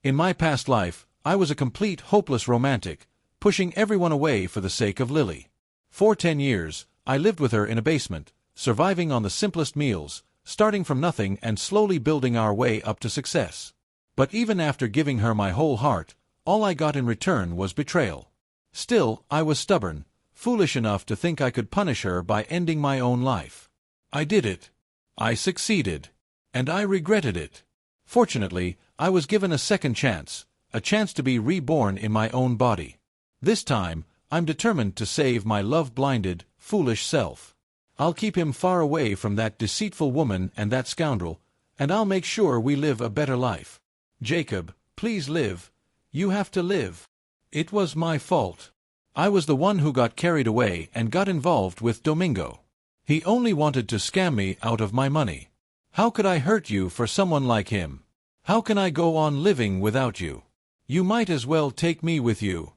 In my past life, I was a complete hopeless romantic, pushing everyone away for the sake of Lily. For 10 years, I lived with her in a basement, surviving on the simplest meals, starting from nothing and slowly building our way up to success. But even after giving her my whole heart, all I got in return was betrayal. Still, I was stubborn, foolish enough to think I could punish her by ending my own life. I did it. I succeeded. And I regretted it. Fortunately, I was given a second chance, a chance to be reborn in my own body. This time, I'm determined to save my love-blinded, foolish self. I'll keep him far away from that deceitful woman and that scoundrel, and I'll make sure we live a better life. Jacob, please live. You have to live. It was my fault. I was the one who got carried away and got involved with Domingo. He only wanted to scam me out of my money. How could I hurt you for someone like him? How can I go on living without you? You might as well take me with you.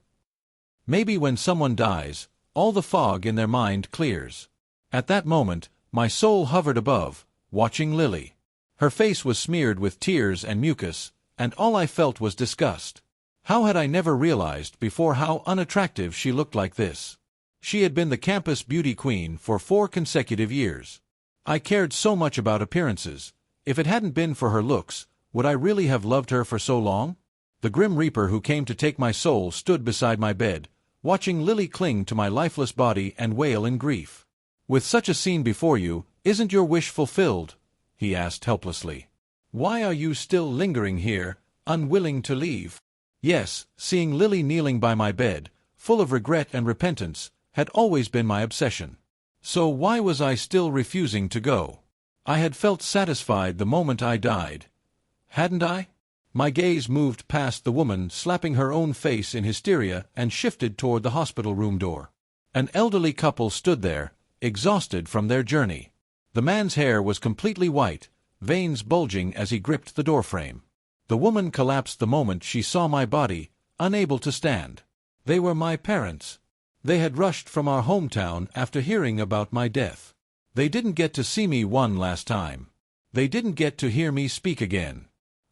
Maybe when someone dies, all the fog in their mind clears. At that moment, my soul hovered above, watching Lily. Her face was smeared with tears and mucus, and all I felt was disgust. How had I never realized before how unattractive she looked like this? She had been the campus beauty queen for 4 consecutive years. I cared so much about appearances. If it hadn't been for her looks, would I really have loved her for so long? The Grim Reaper who came to take my soul stood beside my bed, watching Lily cling to my lifeless body and wail in grief. "With such a scene before you, isn't your wish fulfilled?" he asked helplessly. "Why are you still lingering here, unwilling to leave?" Yes, seeing Lily kneeling by my bed, full of regret and repentance, had always been my obsession. So why was I still refusing to go? I had felt satisfied the moment I died. Hadn't I? My gaze moved past the woman slapping her own face in hysteria and shifted toward the hospital room door. An elderly couple stood there, exhausted from their journey. The man's hair was completely white, veins bulging as he gripped the doorframe. The woman collapsed the moment she saw my body, unable to stand. They were my parents. They had rushed from our hometown after hearing about my death. They didn't get to see me one last time. They didn't get to hear me speak again.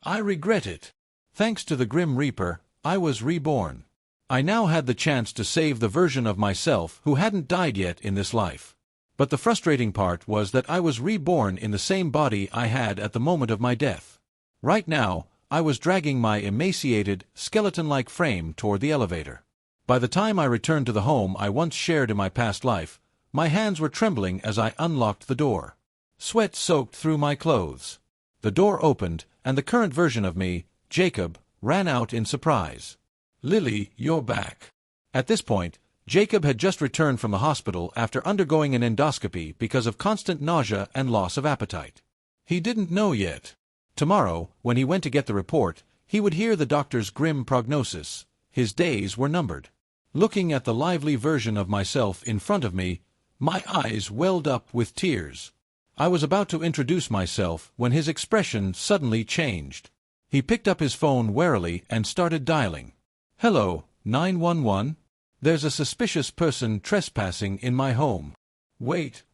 I regret it. Thanks to the Grim Reaper, I was reborn. I now had the chance to save the version of myself who hadn't died yet in this life. But the frustrating part was that I was reborn in the same body I had at the moment of my death. Right now, I was dragging my emaciated, skeleton-like frame toward the elevator. By the time I returned to the home I once shared in my past life, my hands were trembling as I unlocked the door. Sweat soaked through my clothes. The door opened, and the current version of me, Jacob, ran out in surprise. "Lily, you're back." At this point, Jacob had just returned from the hospital after undergoing an endoscopy because of constant nausea and loss of appetite. He didn't know yet. Tomorrow, when he went to get the report, he would hear the doctor's grim prognosis. His days were numbered. Looking at the lively version of myself in front of me, my eyes welled up with tears. I was about to introduce myself when his expression suddenly changed. He picked up his phone warily and started dialing. "Hello, 911? There's a suspicious person trespassing in my home." Wait.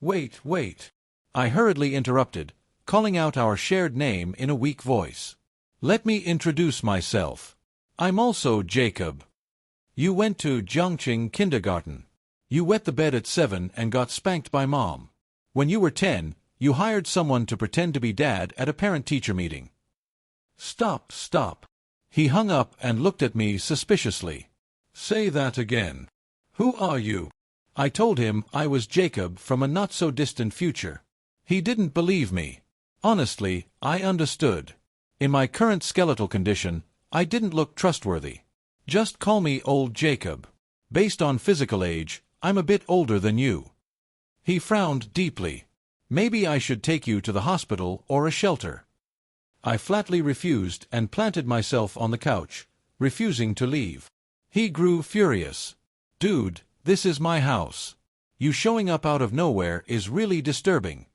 I hurriedly interrupted, calling out our shared name in a weak voice. "Let me introduce myself. I'm also Jacob. You went to Jiangqing kindergarten. You wet the bed at 7 and got spanked by Mom. When you were 10, you hired someone to pretend to be Dad at a parent-teacher meeting." Stop. He hung up and looked at me suspiciously. "Say that again. Who are you?" I told him I was Jacob from a not-so-distant future. He didn't believe me. Honestly, I understood. In my current skeletal condition, I didn't look trustworthy. "Just call me old Jacob. Based on physical age, I'm a bit older than you." He frowned deeply. "Maybe I should take you to the hospital or a shelter." I flatly refused and planted myself on the couch, refusing to leave. He grew furious. "Dude, this is my house. You showing up out of nowhere is really disturbing.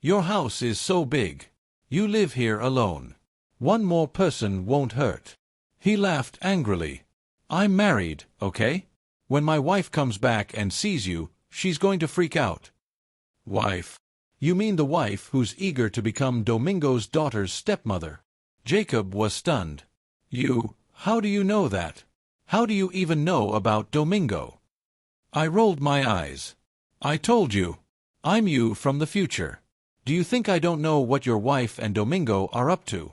Your house is so big. You live here alone. One more person won't hurt." He laughed angrily. "I'm married, okay? When my wife comes back and sees you, she's going to freak out." "Wife? You mean the wife who's eager to become Domingo's daughter's stepmother?" Jacob was stunned. How do you know that? How do you even know about Domingo? I rolled my eyes. I told you. I'm you from the future. Do you think I don't know what your wife and Domingo are up to?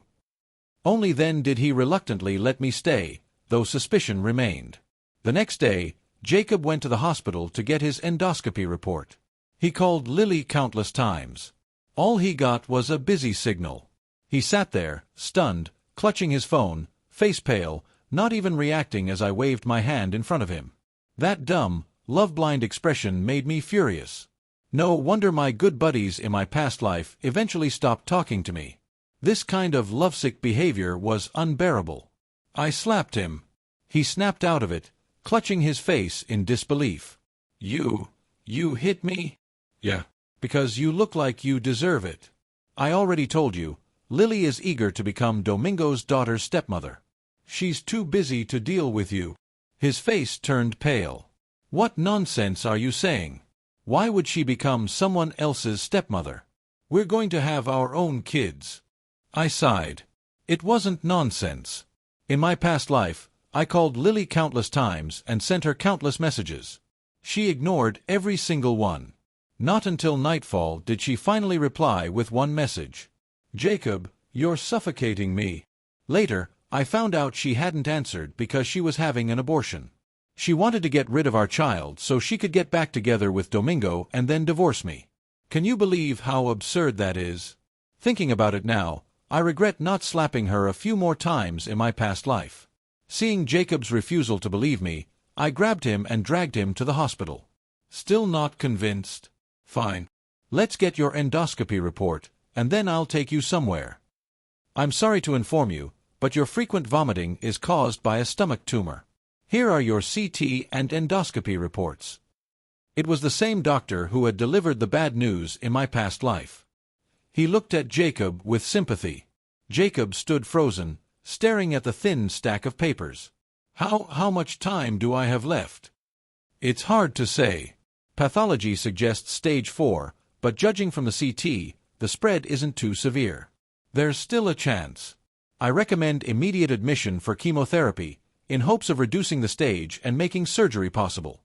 Only then did he reluctantly let me stay, though suspicion remained. The next day, Jacob went to the hospital to get his endoscopy report. He called Lily countless times. All he got was a busy signal. He sat there, stunned, clutching his phone, face pale, not even reacting as I waved my hand in front of him. That dumb, love-blind expression made me furious. No wonder my good buddies in my past life eventually stopped talking to me. This kind of lovesick behavior was unbearable. I slapped him. He snapped out of it, clutching his face in disbelief. You hit me? Yeah. Because you look like you deserve it. I already told you, Lily is eager to become Domingo's daughter's stepmother. She's too busy to deal with you. His face turned pale. What nonsense are you saying? Why would she become someone else's stepmother? We're going to have our own kids. I sighed. It wasn't nonsense. In my past life, I called Lily countless times and sent her countless messages. She ignored every single one. Not until nightfall did she finally reply with one message. Jacob, you're suffocating me. Later, I found out she hadn't answered because she was having an abortion. She wanted to get rid of our child so she could get back together with Domingo and then divorce me. Can you believe how absurd that is? Thinking about it now, I regret not slapping her a few more times in my past life. Seeing Jacob's refusal to believe me, I grabbed him and dragged him to the hospital. Still not convinced? Fine. Let's get your endoscopy report, and then I'll take you somewhere. I'm sorry to inform you, but your frequent vomiting is caused by a stomach tumor. Here are your CT and endoscopy reports. It was the same doctor who had delivered the bad news in my past life. He looked at Jacob with sympathy. Jacob stood frozen, staring at the thin stack of papers. How much time do I have left? It's hard to say. Pathology suggests stage 4, but judging from the CT, the spread isn't too severe. There's still a chance. I recommend immediate admission for chemotherapy, in hopes of reducing the stage and making surgery possible.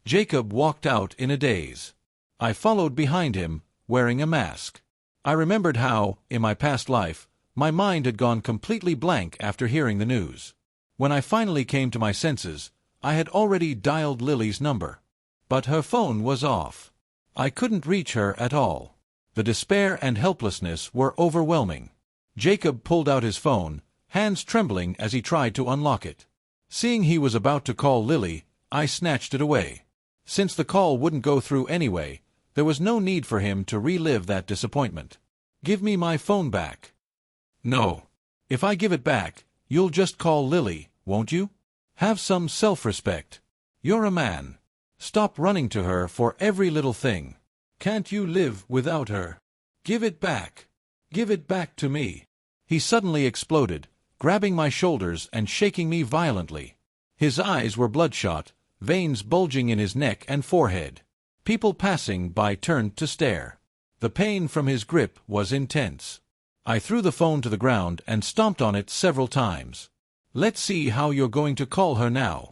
Jacob walked out in a daze. I followed behind him, wearing a mask. I remembered how, in my past life, my mind had gone completely blank after hearing the news. When I finally came to my senses, I had already dialed Lily's number. But her phone was off. I couldn't reach her at all. The despair and helplessness were overwhelming. Jacob pulled out his phone, hands trembling as he tried to unlock it. Seeing he was about to call Lily, I snatched it away. Since the call wouldn't go through anyway, there was no need for him to relive that disappointment. Give me my phone back. No. If I give it back, you'll just call Lily, won't you? Have some self-respect. You're a man. Stop running to her for every little thing. Can't you live without her? Give it back. Give it back to me. He suddenly exploded, grabbing my shoulders and shaking me violently. His eyes were bloodshot, veins bulging in his neck and forehead. People passing by turned to stare. The pain from his grip was intense. I threw the phone to the ground and stomped on it several times. Let's see how you're going to call her now.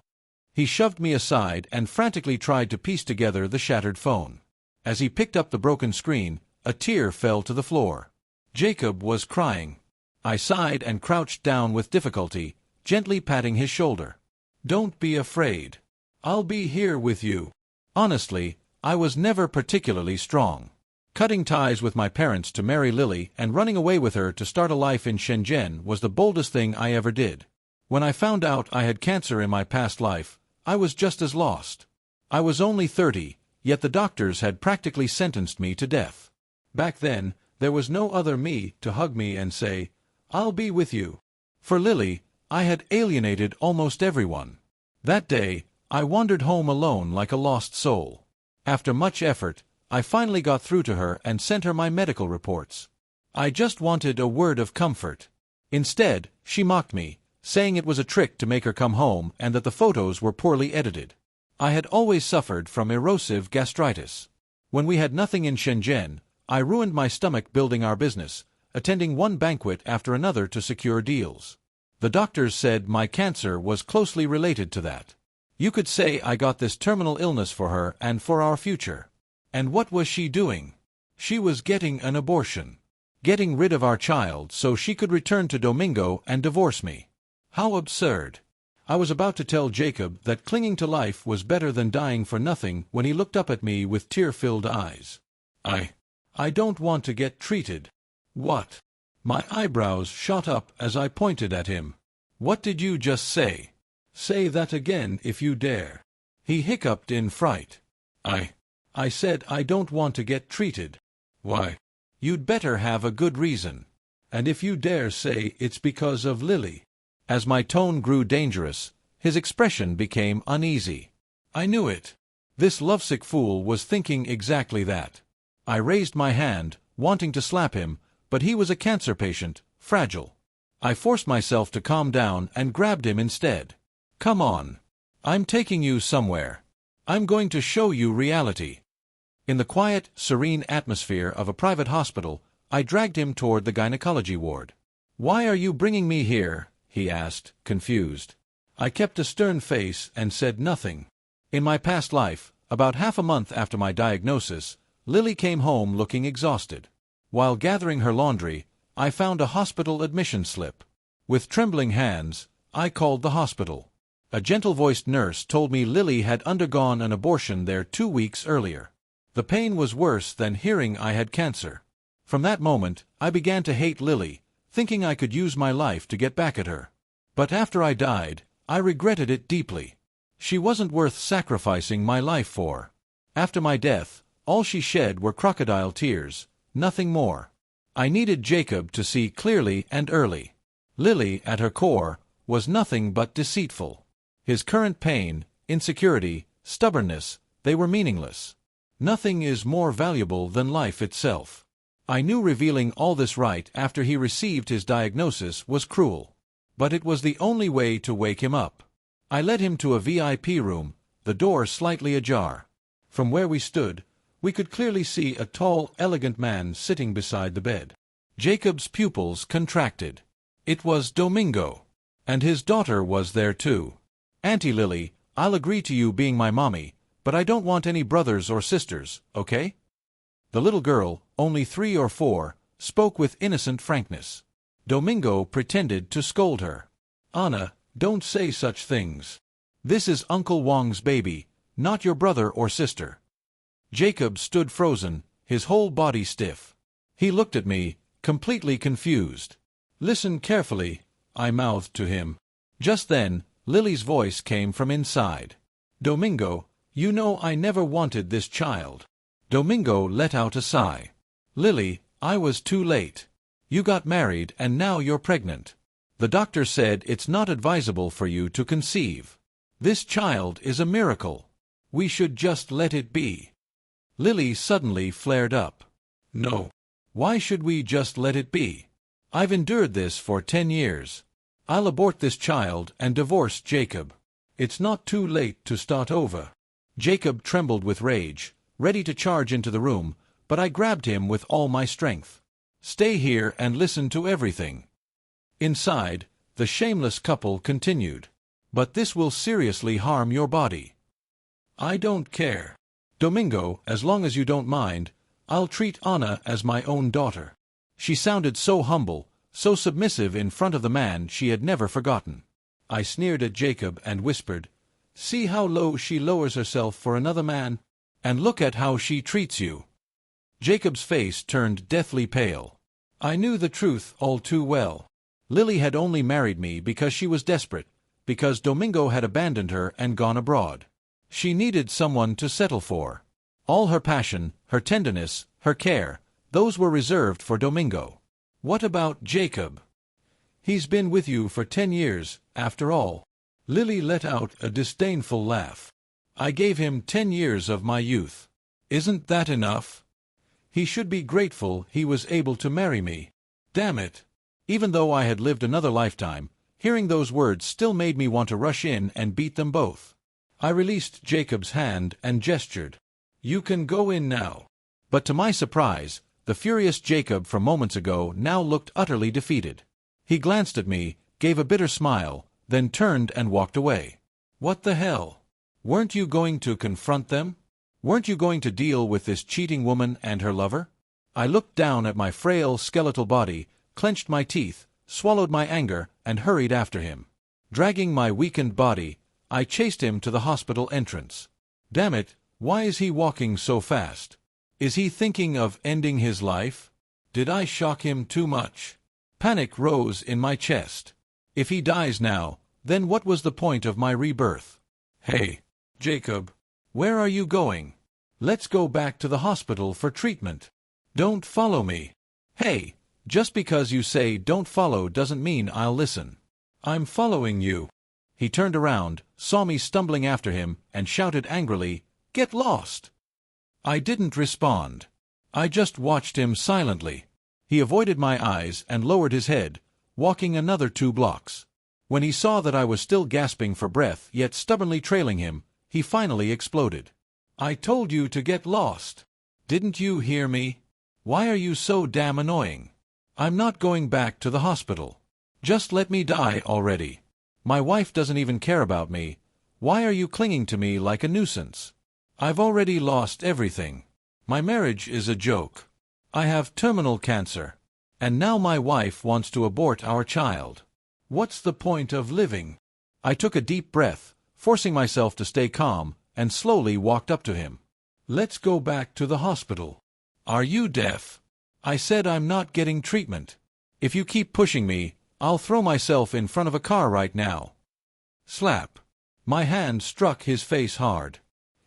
He shoved me aside and frantically tried to piece together the shattered phone. As he picked up the broken screen, a tear fell to the floor. Jacob was crying. I sighed and crouched down with difficulty, gently patting his shoulder. Don't be afraid. I'll be here with you. Honestly, I was never particularly strong. Cutting ties with my parents to marry Lily and running away with her to start a life in Shenzhen was the boldest thing I ever did. When I found out I had cancer in my past life, I was just as lost. I was only 30, yet the doctors had practically sentenced me to death. Back then, there was no other me to hug me and say, "I'll be with you." For Lily, I had alienated almost everyone. That day, I wandered home alone like a lost soul. After much effort, I finally got through to her and sent her my medical reports. I just wanted a word of comfort. Instead, she mocked me, saying it was a trick to make her come home and that the photos were poorly edited. I had always suffered from erosive gastritis. When we had nothing in Shenzhen, I ruined my stomach building our business, attending one banquet after another to secure deals. The doctors said my cancer was closely related to that. You could say I got this terminal illness for her and for our future. And what was she doing? She was getting an abortion. Getting rid of our child so she could return to Domingo and divorce me. How absurd. I was about to tell Jacob that clinging to life was better than dying for nothing when he looked up at me with tear-filled eyes. I don't want to get treated. What? My eyebrows shot up as I pointed at him. What did you just say? Say that again if you dare. He hiccuped in fright. I said I don't want to get treated. Why? You'd better have a good reason. And if you dare say it's because of Lily. As my tone grew dangerous, his expression became uneasy. I knew it. This lovesick fool was thinking exactly that. I raised my hand, wanting to slap him, but he was a cancer patient, fragile. I forced myself to calm down and grabbed him instead. Come on. I'm taking you somewhere. I'm going to show you reality. In the quiet, serene atmosphere of a private hospital, I dragged him toward the gynecology ward. Why are you bringing me here? He asked, confused. I kept a stern face and said nothing. In my past life, about half a month after my diagnosis, Lily came home looking exhausted. While gathering her laundry, I found a hospital admission slip. With trembling hands, I called the hospital. A gentle-voiced nurse told me Lily had undergone an abortion there 2 weeks earlier. The pain was worse than hearing I had cancer. From that moment, I began to hate Lily, thinking I could use my life to get back at her. But after I died, I regretted it deeply. She wasn't worth sacrificing my life for. After my death, all she shed were crocodile tears, nothing more. I needed Jacob to see clearly and early. Lily, at her core, was nothing but deceitful. His current pain, insecurity, stubbornness, they were meaningless. Nothing is more valuable than life itself. I knew revealing all this right after he received his diagnosis was cruel. But it was the only way to wake him up. I led him to a VIP room, the door slightly ajar. From where we stood, we could clearly see a tall, elegant man sitting beside the bed. Jacob's pupils contracted. It was Domingo. And his daughter was there too. Auntie Lily, I'll agree to you being my mommy, but I don't want any brothers or sisters, okay? The little girl, only 3 or 4, spoke with innocent frankness. Domingo pretended to scold her. Anna, don't say such things. This is Uncle Wong's baby, not your brother or sister. Jacob stood frozen, his whole body stiff. He looked at me, completely confused. Listen carefully, I mouthed to him. Just then, Lily's voice came from inside. Domingo, you know I never wanted this child. Domingo let out a sigh. Lily, I was too late. You got married and now you're pregnant. The doctor said it's not advisable for you to conceive. This child is a miracle. We should just let it be. Lily suddenly flared up. No. Why should we just let it be? I've endured this for 10 years. I'll abort this child and divorce Jacob. It's not too late to start over. Jacob trembled with rage, ready to charge into the room, but I grabbed him with all my strength. Stay here and listen to everything. Inside, the shameless couple continued. But this will seriously harm your body. I don't care. Domingo, as long as you don't mind, I'll treat Anna as my own daughter. She sounded so humble, so submissive in front of the man she had never forgotten. I sneered at Jacob and whispered, See how low she lowers herself for another man? And look at how she treats you. Jacob's face turned deathly pale. I knew the truth all too well. Lily had only married me because she was desperate, because Domingo had abandoned her and gone abroad. She needed someone to settle for. All her passion, her tenderness, her care, those were reserved for Domingo. What about Jacob? He's been with you for 10 years, after all. Lily let out a disdainful laugh. I gave him 10 years of my youth. Isn't that enough? He should be grateful he was able to marry me. Damn it! Even though I had lived another lifetime, hearing those words still made me want to rush in and beat them both. I released Jacob's hand and gestured. You can go in now. But to my surprise, the furious Jacob from moments ago now looked utterly defeated. He glanced at me, gave a bitter smile, then turned and walked away. What the hell? Weren't you going to confront them? Weren't you going to deal with this cheating woman and her lover? I looked down at my frail, skeletal body, clenched my teeth, swallowed my anger, and hurried after him. Dragging my weakened body, I chased him to the hospital entrance. Damn it, why is he walking so fast? Is he thinking of ending his life? Did I shock him too much? Panic rose in my chest. If he dies now, then what was the point of my rebirth? Hey, Jacob, where are you going? Let's go back to the hospital for treatment. Don't follow me. Hey, just because you say don't follow doesn't mean I'll listen. I'm following you. He turned around, saw me stumbling after him, and shouted angrily, "Get lost!" I didn't respond. I just watched him silently. He avoided my eyes and lowered his head, walking another 2 blocks. When he saw that I was still gasping for breath yet stubbornly trailing him, he finally exploded. I told you to get lost. Didn't you hear me? Why are you so damn annoying? I'm not going back to the hospital. Just let me die already. My wife doesn't even care about me. Why are you clinging to me like a nuisance? I've already lost everything. My marriage is a joke. I have terminal cancer. And now my wife wants to abort our child. What's the point of living? I took a deep breath, forcing myself to stay calm, and slowly walked up to him. Let's go back to the hospital. Are you deaf? I said I'm not getting treatment. If you keep pushing me, I'll throw myself in front of a car right now. Slap. My hand struck his face hard.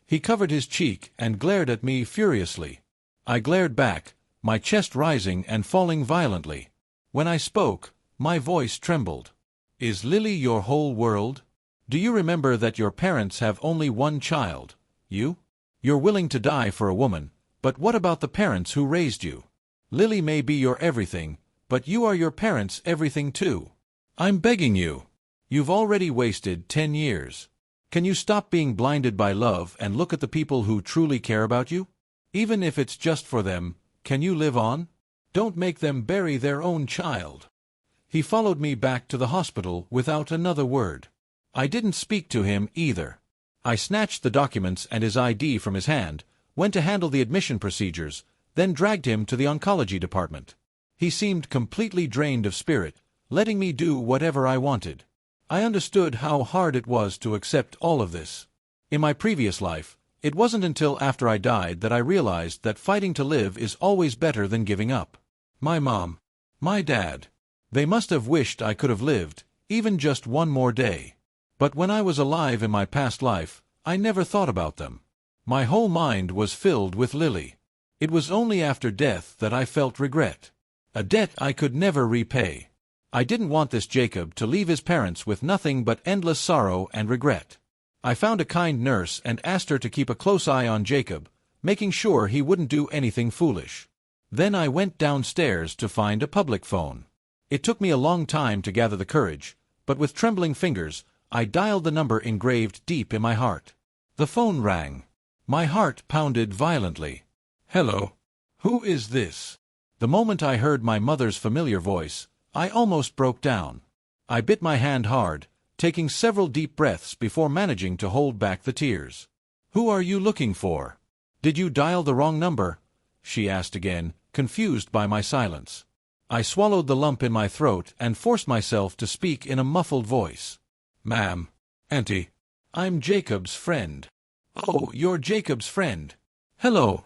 He covered his cheek and glared at me furiously. I glared back, my chest rising and falling violently. When I spoke, my voice trembled. Is Lily your whole world? Do you remember that your parents have only one child, you? You're willing to die for a woman, but what about the parents who raised you? Lily may be your everything, but you are your parents' everything too. I'm begging you. You've already wasted 10 years. Can you stop being blinded by love and look at the people who truly care about you? Even if it's just for them, can you live on? Don't make them bury their own child. He followed me back to the hospital without another word. I didn't speak to him either. I snatched the documents and his ID from his hand, went to handle the admission procedures, then dragged him to the oncology department. He seemed completely drained of spirit, letting me do whatever I wanted. I understood how hard it was to accept all of this. In my previous life, it wasn't until after I died that I realized that fighting to live is always better than giving up. My mom, my dad, they must have wished I could have lived, even just one more day. But when I was alive in my past life, I never thought about them. My whole mind was filled with Lily. It was only after death that I felt regret. A debt I could never repay. I didn't want this Jacob to leave his parents with nothing but endless sorrow and regret. I found a kind nurse and asked her to keep a close eye on Jacob, making sure he wouldn't do anything foolish. Then I went downstairs to find a public phone. It took me a long time to gather the courage, but with trembling fingers, I dialed the number engraved deep in my heart. The phone rang. My heart pounded violently. Hello. Who is this? The moment I heard my mother's familiar voice, I almost broke down. I bit my hand hard, taking several deep breaths before managing to hold back the tears. Who are you looking for? Did you dial the wrong number? She asked again, confused by my silence. I swallowed the lump in my throat and forced myself to speak in a muffled voice. Ma'am, Auntie, I'm Jacob's friend. Oh, you're Jacob's friend. Hello.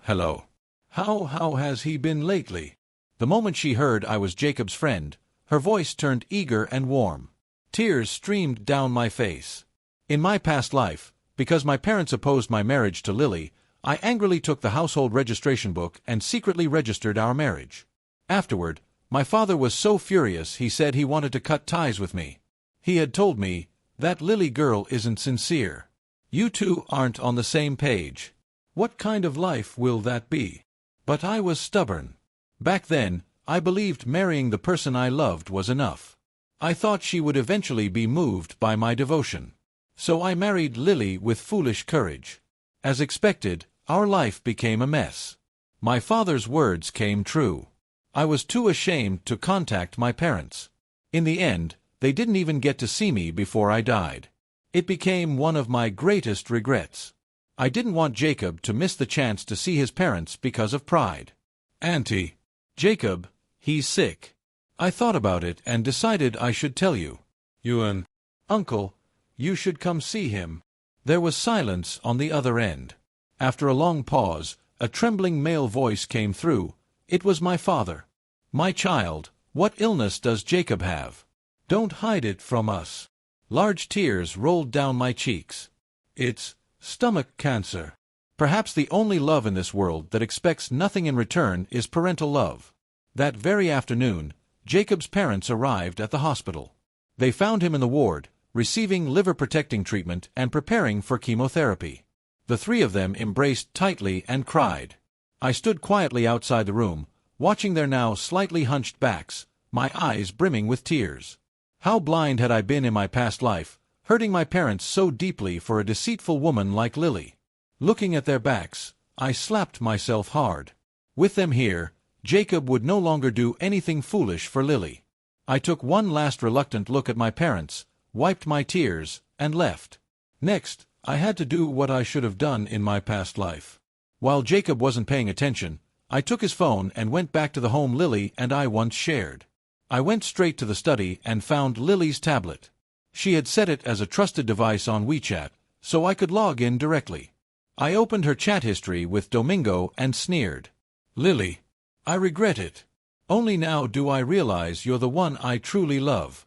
How has he been lately? The moment she heard I was Jacob's friend, her voice turned eager and warm. Tears streamed down my face. In my past life, because my parents opposed my marriage to Lily, I angrily took the household registration book and secretly registered our marriage. Afterward, my father was so furious he said he wanted to cut ties with me. He had told me, "That Lily girl isn't sincere. You two aren't on the same page. What kind of life will that be?" But I was stubborn. Back then, I believed marrying the person I loved was enough. I thought she would eventually be moved by my devotion. So I married Lily with foolish courage. As expected, our life became a mess. My father's words came true. I was too ashamed to contact my parents. In the end, They didn't even get to see me before I died. It became one of my greatest regrets. I didn't want Jacob to miss the chance to see his parents because of pride. Auntie. Jacob, he's sick. I thought about it and decided I should tell you. Ewan. Uncle, you should come see him. There was silence on the other end. After a long pause, a trembling male voice came through. It was my father. My child, what illness does Jacob have? Don't hide it from us. Large tears rolled down my cheeks. It's stomach cancer. Perhaps the only love in this world that expects nothing in return is parental love. That very afternoon, Jacob's parents arrived at the hospital. They found him in the ward, receiving liver-protecting treatment and preparing for chemotherapy. The three of them embraced tightly and cried. I stood quietly outside the room, watching their now slightly hunched backs, my eyes brimming with tears. How blind had I been in my past life, hurting my parents so deeply for a deceitful woman like Lily. Looking at their backs, I slapped myself hard. With them here, Jacob would no longer do anything foolish for Lily. I took one last reluctant look at my parents, wiped my tears, and left. Next, I had to do what I should have done in my past life. While Jacob wasn't paying attention, I took his phone and went back to the home Lily and I once shared. I went straight to the study and found Lily's tablet. She had set it as a trusted device on WeChat, so I could log in directly. I opened her chat history with Domingo and sneered. Lily, I regret it. Only now do I realize you're the one I truly love.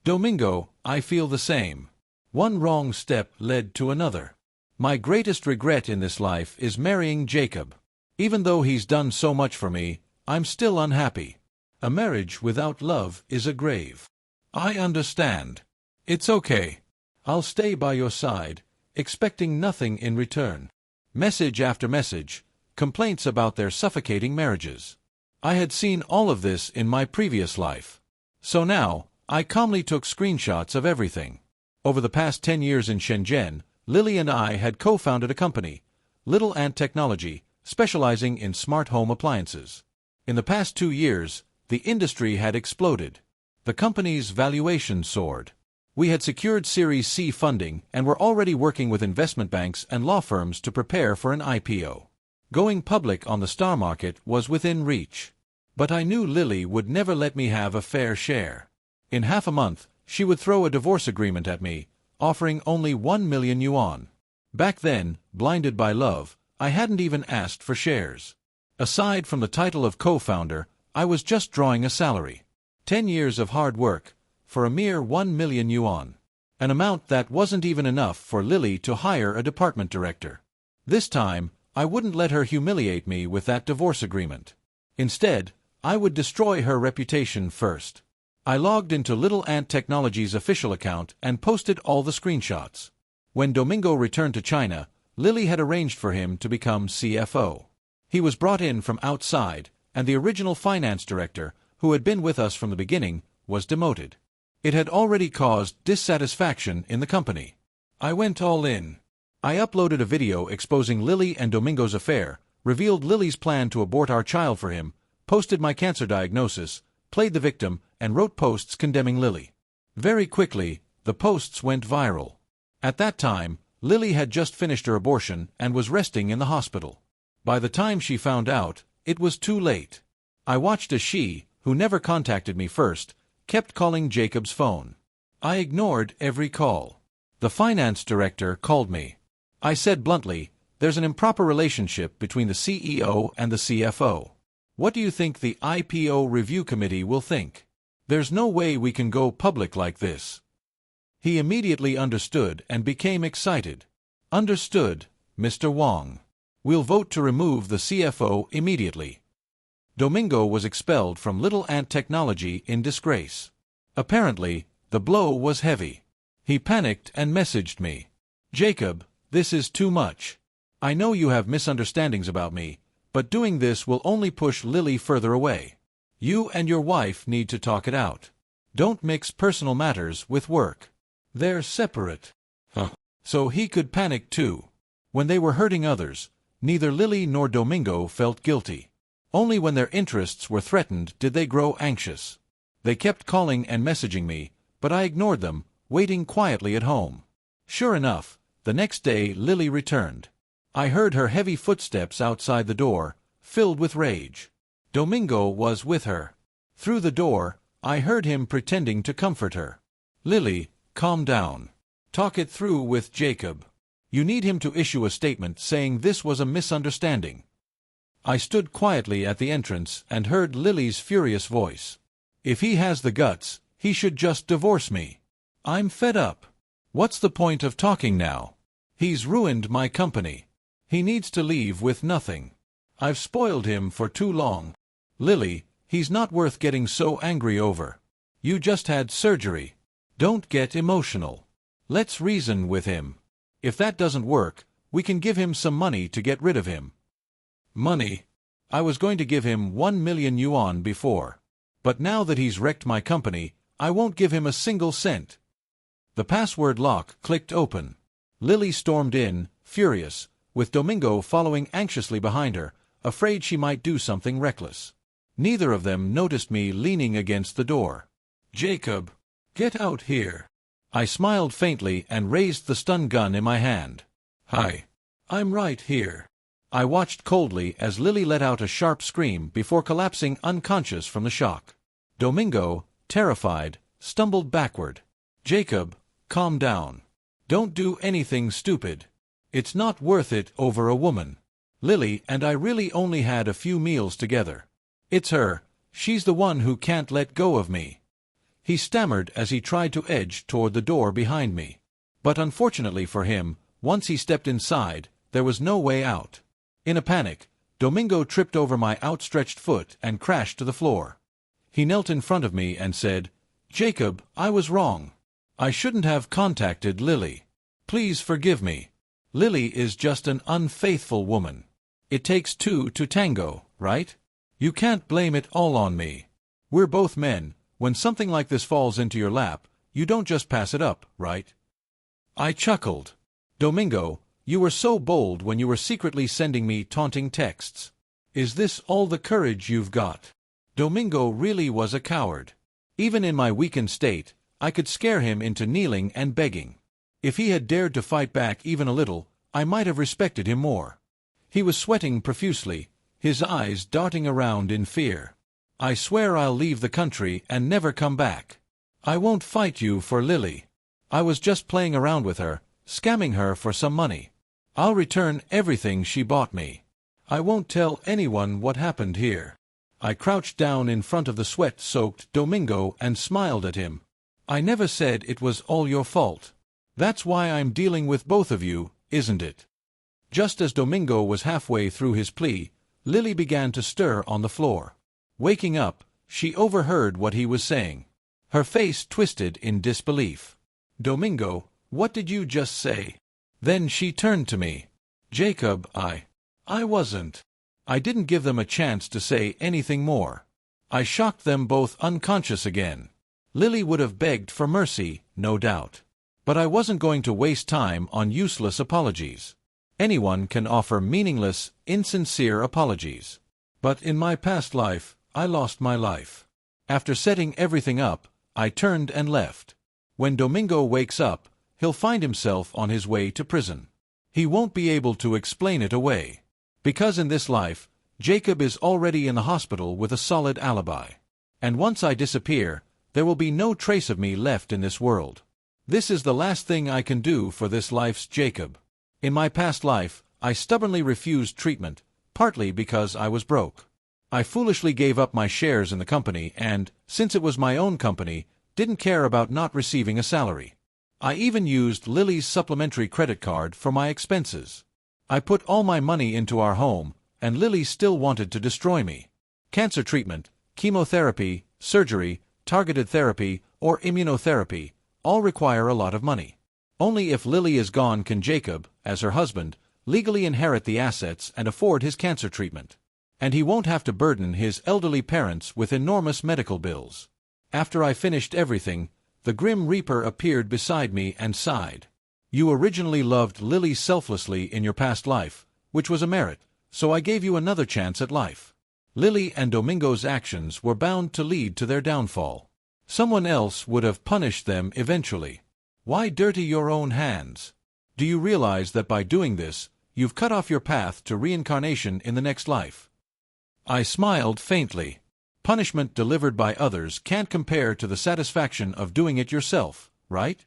Domingo, I feel the same. One wrong step led to another. My greatest regret in this life is marrying Jacob. Even though he's done so much for me, I'm still unhappy. A marriage without love is a grave. I understand. It's okay. I'll stay by your side, expecting nothing in return. Message after message, complaints about their suffocating marriages. I had seen all of this in my previous life. So now, I calmly took screenshots of everything. Over the past 10 years in Shenzhen, Lily and I had co-founded a company, Little Ant Technology, specializing in smart home appliances. In the past 2 years, the industry had exploded. The company's valuation soared. We had secured Series C funding and were already working with investment banks and law firms to prepare for an IPO. Going public on the stock market was within reach. But I knew Lily would never let me have a fair share. In half a month, she would throw a divorce agreement at me, offering only 1 million yuan. Back then, blinded by love, I hadn't even asked for shares. Aside from the title of co-founder, I was just drawing a salary. 10 years of hard work, for a mere 1 million yuan. An amount that wasn't even enough for Lily to hire a department director. This time, I wouldn't let her humiliate me with that divorce agreement. Instead, I would destroy her reputation first. I logged into Little Ant Technology's official account and posted all the screenshots. When Domingo returned to China, Lily had arranged for him to become CFO. He was brought in from outside, and the original finance director, who had been with us from the beginning, was demoted. It had already caused dissatisfaction in the company. I went all in. I uploaded a video exposing Lily and Domingo's affair, revealed Lily's plan to abort our child for him, posted my cancer diagnosis, played the victim, and wrote posts condemning Lily. Very quickly, the posts went viral. At that time, Lily had just finished her abortion and was resting in the hospital. By the time she found out, it was too late. I watched as she, who never contacted me first, kept calling Jacob's phone. I ignored every call. The finance director called me. I said bluntly, "There's an improper relationship between the CEO and the CFO. What do you think the IPO review committee will think? There's no way we can go public like this." He immediately understood and became excited. "Understood, Mr. Wong. We'll vote to remove the CFO immediately." Domingo was expelled from Little Ant Technology in disgrace. Apparently, the blow was heavy. He panicked and messaged me. "Jacob, this is too much. I know you have misunderstandings about me, but doing this will only push Lily further away. You and your wife need to talk it out. Don't mix personal matters with work. They're separate." So he could panic too. When they were hurting others, neither Lily nor Domingo felt guilty. Only when their interests were threatened did they grow anxious. They kept calling and messaging me, but I ignored them, waiting quietly at home. Sure enough, the next day Lily returned. I heard her heavy footsteps outside the door, filled with rage. Domingo was with her. Through the door, I heard him pretending to comfort her. "Lily, calm down. Talk it through with Jacob. You need him to issue a statement saying this was a misunderstanding." I stood quietly at the entrance and heard Lily's furious voice. "If he has the guts, he should just divorce me. I'm fed up. What's the point of talking now? He's ruined my company. He needs to leave with nothing. I've spoiled him for too long. Lily, he's not worth getting so angry over. You just had surgery. Don't get emotional. Let's reason with him. If that doesn't work, we can give him some money to get rid of him." Money? I was going to give him 1,000,000 yuan before. But now that he's wrecked my company, I won't give him a single cent. The password lock clicked open. Lily stormed in, furious, with Domingo following anxiously behind her, afraid she might do something reckless. Neither of them noticed me leaning against the door. "Jacob, get out here." I smiled faintly and raised the stun gun in my hand. "Hi. I'm right here." I watched coldly as Lily let out a sharp scream before collapsing unconscious from the shock. Domingo, terrified, stumbled backward. "Jacob, calm down. Don't do anything stupid. It's not worth it over a woman. Lily and I really only had a few meals together. It's her. She's the one who can't let go of me." He stammered as he tried to edge toward the door behind me. But unfortunately for him, once he stepped inside, there was no way out. In a panic, Domingo tripped over my outstretched foot and crashed to the floor. He knelt in front of me and said, "Jacob, I was wrong. I shouldn't have contacted Lily. Please forgive me. Lily is just an unfaithful woman. It takes two to tango, right? You can't blame it all on me. We're both men. When something like this falls into your lap, you don't just pass it up, right?" I chuckled. "Domingo, you were so bold when you were secretly sending me taunting texts. Is this all the courage you've got?" Domingo really was a coward. Even in my weakened state, I could scare him into kneeling and begging. If he had dared to fight back even a little, I might have respected him more. He was sweating profusely, his eyes darting around in fear. "I swear I'll leave the country and never come back. I won't fight you for Lily. I was just playing around with her, scamming her for some money. I'll return everything she bought me. I won't tell anyone what happened here." I crouched down in front of the sweat-soaked Domingo and smiled at him. "I never said it was all your fault. That's why I'm dealing with both of you, isn't it?" Just as Domingo was halfway through his plea, Lily began to stir on the floor. Waking up, she overheard what he was saying. Her face twisted in disbelief. "Domingo, what did you just say?" Then she turned to me. "Jacob, I wasn't. I didn't give them a chance to say anything more. I shocked them both unconscious again." Lily would have begged for mercy, no doubt. But I wasn't going to waste time on useless apologies. Anyone can offer meaningless, insincere apologies. But in my past life, I lost my life. After setting everything up, I turned and left. When Domingo wakes up, he'll find himself on his way to prison. He won't be able to explain it away. Because in this life, Jacob is already in the hospital with a solid alibi. And once I disappear, there will be no trace of me left in this world. This is the last thing I can do for this life's Jacob. In my past life, I stubbornly refused treatment, partly because I was broke. I foolishly gave up my shares in the company and, since it was my own company, didn't care about not receiving a salary. I even used Lily's supplementary credit card for my expenses. I put all my money into our home, and Lily still wanted to destroy me. Cancer treatment, chemotherapy, surgery, targeted therapy, or immunotherapy, all require a lot of money. Only if Lily is gone can Jacob, as her husband, legally inherit the assets and afford his cancer treatment. And he won't have to burden his elderly parents with enormous medical bills. After I finished everything, the Grim Reaper appeared beside me and sighed. "You originally loved Lily selflessly in your past life, which was a merit, so I gave you another chance at life. Lily and Domingo's actions were bound to lead to their downfall. Someone else would have punished them eventually. Why dirty your own hands? Do you realize that by doing this, you've cut off your path to reincarnation in the next life? I smiled faintly. Punishment delivered by others can't compare to the satisfaction of doing it yourself, right?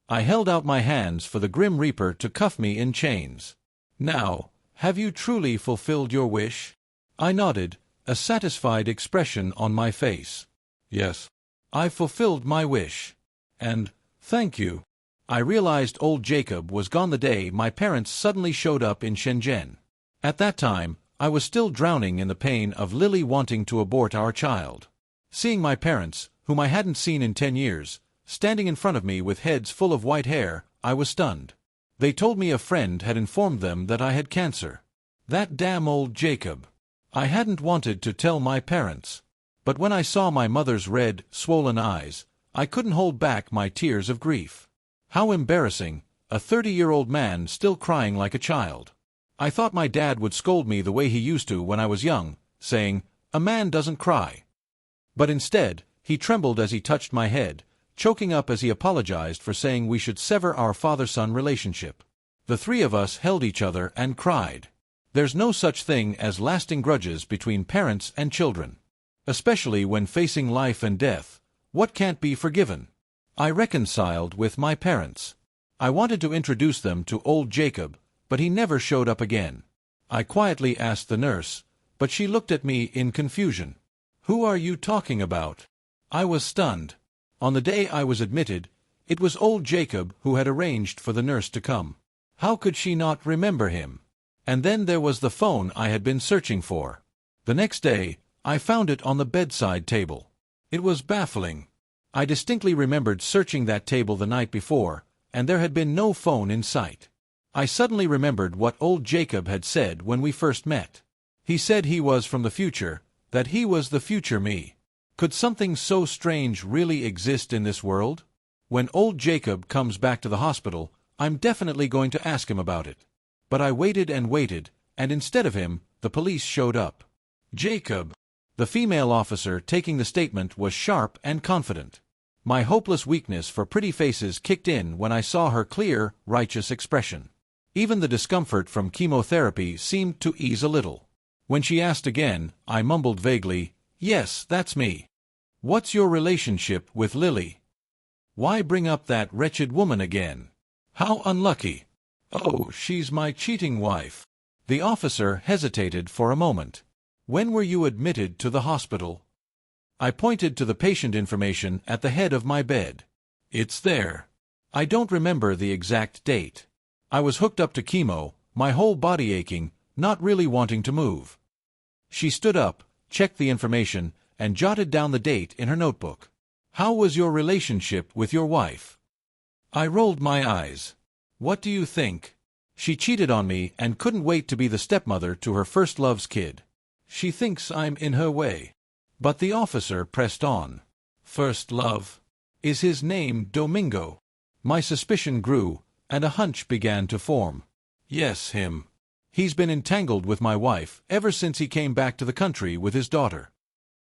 I held out my hands for the Grim Reaper to cuff me in chains. Now, have you truly fulfilled your wish? I nodded, a satisfied expression on my face. Yes. I've fulfilled my wish. And, thank you. I realized old Jacob was gone the day my parents suddenly showed up in Shenzhen. At that time, I was still drowning in the pain of Lily wanting to abort our child. Seeing my parents, whom I hadn't seen in 10 years, standing in front of me with heads full of white hair, I was stunned. They told me a friend had informed them that I had cancer. That damn old Jacob. I hadn't wanted to tell my parents. But when I saw my mother's red, swollen eyes, I couldn't hold back my tears of grief. How embarrassing, a 30-year-old man still crying like a child. I thought my dad would scold me the way he used to when I was young, saying, "A man doesn't cry." But instead, he trembled as he touched my head, choking up as he apologized for saying we should sever our father-son relationship. The three of us held each other and cried. There's no such thing as lasting grudges between parents and children. Especially when facing life and death, what can't be forgiven? I reconciled with my parents. I wanted to introduce them to old Jacob, but he never showed up again. I quietly asked the nurse, but she looked at me in confusion. "Who are you talking about?" I was stunned. On the day I was admitted, it was old Jacob who had arranged for the nurse to come. How could she not remember him? And then there was the phone I had been searching for. The next day, I found it on the bedside table. It was baffling. I distinctly remembered searching that table the night before, and there had been no phone in sight. I suddenly remembered what old Jacob had said when we first met. He said he was from the future, that he was the future me. Could something so strange really exist in this world? When old Jacob comes back to the hospital, I'm definitely going to ask him about it. But I waited and waited, and instead of him, the police showed up. Jacob. The female officer taking the statement was sharp and confident. My hopeless weakness for pretty faces kicked in when I saw her clear, righteous expression. Even the discomfort from chemotherapy seemed to ease a little. When she asked again, I mumbled vaguely, "Yes, that's me." "What's your relationship with Lily? Why bring up that wretched woman again? How unlucky." "Oh, she's my cheating wife." The officer hesitated for a moment. "When were you admitted to the hospital?" I pointed to the patient information at the head of my bed. "It's there." I don't remember the exact date. I was hooked up to chemo, my whole body aching, not really wanting to move. She stood up, checked the information, and jotted down the date in her notebook. "How was your relationship with your wife?" I rolled my eyes. "What do you think? She cheated on me and couldn't wait to be the stepmother to her first love's kid. She thinks I'm in her way." But the officer pressed on. "First love? Is his name Domingo?" My suspicion grew, and a hunch began to form. "Yes, him. He's been entangled with my wife ever since he came back to the country with his daughter."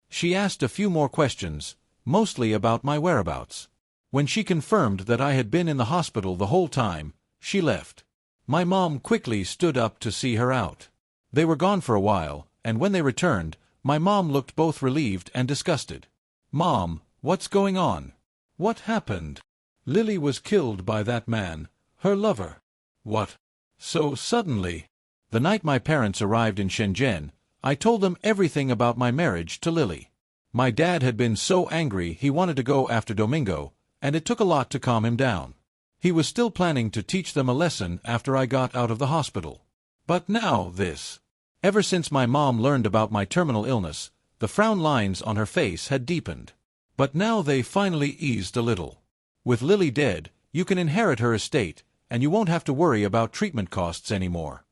She asked a few more questions, mostly about my whereabouts. When she confirmed that I had been in the hospital the whole time, she left. My mom quickly stood up to see her out. They were gone for a while, and when they returned, my mom looked both relieved and disgusted. "Mom, what's going on? What happened?" "Lily was killed by that man, her lover." "What? So suddenly?" The night my parents arrived in Shenzhen, I told them everything about my marriage to Lily. My dad had been so angry he wanted to go after Domingo, and it took a lot to calm him down. He was still planning to teach them a lesson after I got out of the hospital. But now this. Ever since my mom learned about my terminal illness, the frown lines on her face had deepened. But now they finally eased a little. With Lily dead, you can inherit her estate, and you won't have to worry about treatment costs anymore.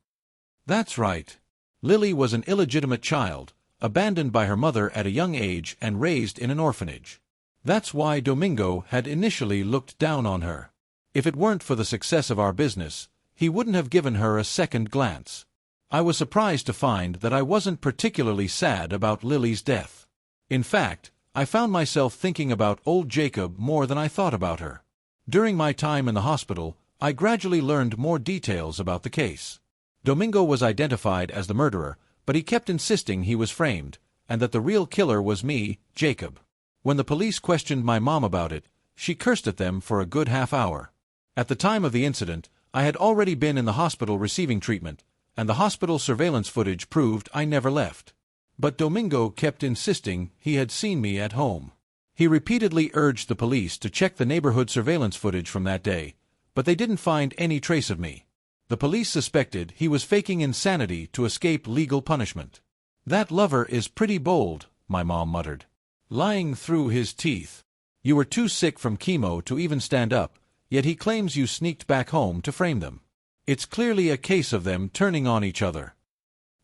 That's right. Lily was an illegitimate child, abandoned by her mother at a young age and raised in an orphanage. That's why Domingo had initially looked down on her. If it weren't for the success of our business, he wouldn't have given her a second glance. I was surprised to find that I wasn't particularly sad about Lily's death. In fact, I found myself thinking about old Jacob more than I thought about her. During my time in the hospital, I gradually learned more details about the case. Domingo was identified as the murderer, but he kept insisting he was framed, and that the real killer was me, Jacob. When the police questioned my mom about it, she cursed at them for a good half hour. At the time of the incident, I had already been in the hospital receiving treatment, and the hospital surveillance footage proved I never left. But Domingo kept insisting he had seen me at home. He repeatedly urged the police to check the neighborhood surveillance footage from that day, but they didn't find any trace of me. The police suspected he was faking insanity to escape legal punishment. "That lover is pretty bold," my mom muttered. "Lying through his teeth. You were too sick from chemo to even stand up, yet he claims you sneaked back home to frame them. It's clearly a case of them turning on each other."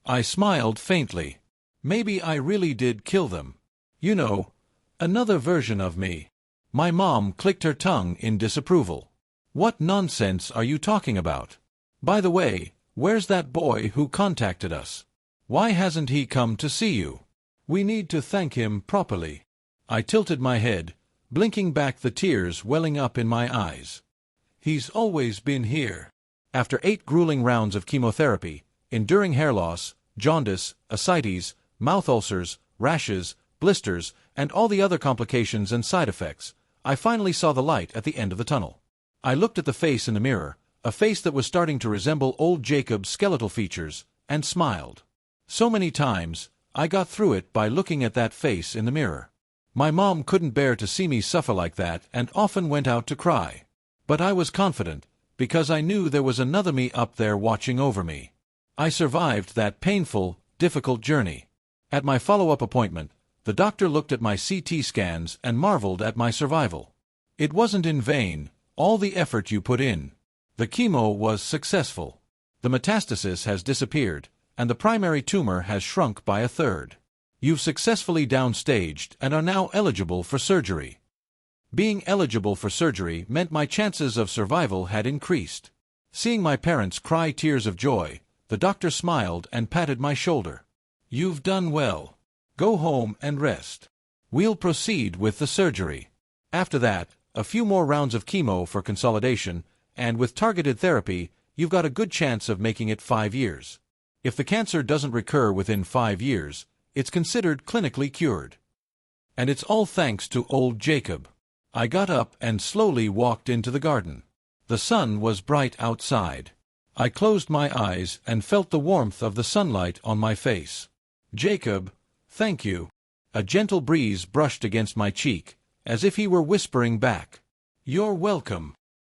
I smiled faintly. Maybe I really did kill them. You know, another version of me. My mom clicked her tongue in disapproval. "What nonsense are you talking about? By the way, where's that boy who contacted us? Why hasn't he come to see you? We need to thank him properly." I tilted my head, blinking back the tears welling up in my eyes. "He's always been here." After 8 grueling rounds of chemotherapy, enduring hair loss, jaundice, ascites, mouth ulcers, rashes, blisters, and all the other complications and side effects, I finally saw the light at the end of the tunnel. I looked at the face in the mirror, a face that was starting to resemble old Jacob's skeletal features, and smiled. So many times, I got through it by looking at that face in the mirror. My mom couldn't bear to see me suffer like that and often went out to cry. But I was confident, because I knew there was another me up there watching over me. I survived that painful, difficult journey. At my follow-up appointment, the doctor looked at my CT scans and marveled at my survival. "It wasn't in vain, all the effort you put in. The chemo was successful. The metastasis has disappeared, and the primary tumor has shrunk by 1/3. You've successfully downstaged and are now eligible for surgery." Being eligible for surgery meant my chances of survival had increased. Seeing my parents cry tears of joy, the doctor smiled and patted my shoulder. "You've done well. Go home and rest. We'll proceed with the surgery." After that, a few more rounds of chemo for consolidation, and with targeted therapy, you've got a good chance of making it 5 years. If the cancer doesn't recur within 5 years, it's considered clinically cured. And it's all thanks to old Jacob. I got up and slowly walked into the garden. The sun was bright outside. I closed my eyes and felt the warmth of the sunlight on my face. "Jacob, thank you." A gentle breeze brushed against my cheek, as if he were whispering back, "You're welcome."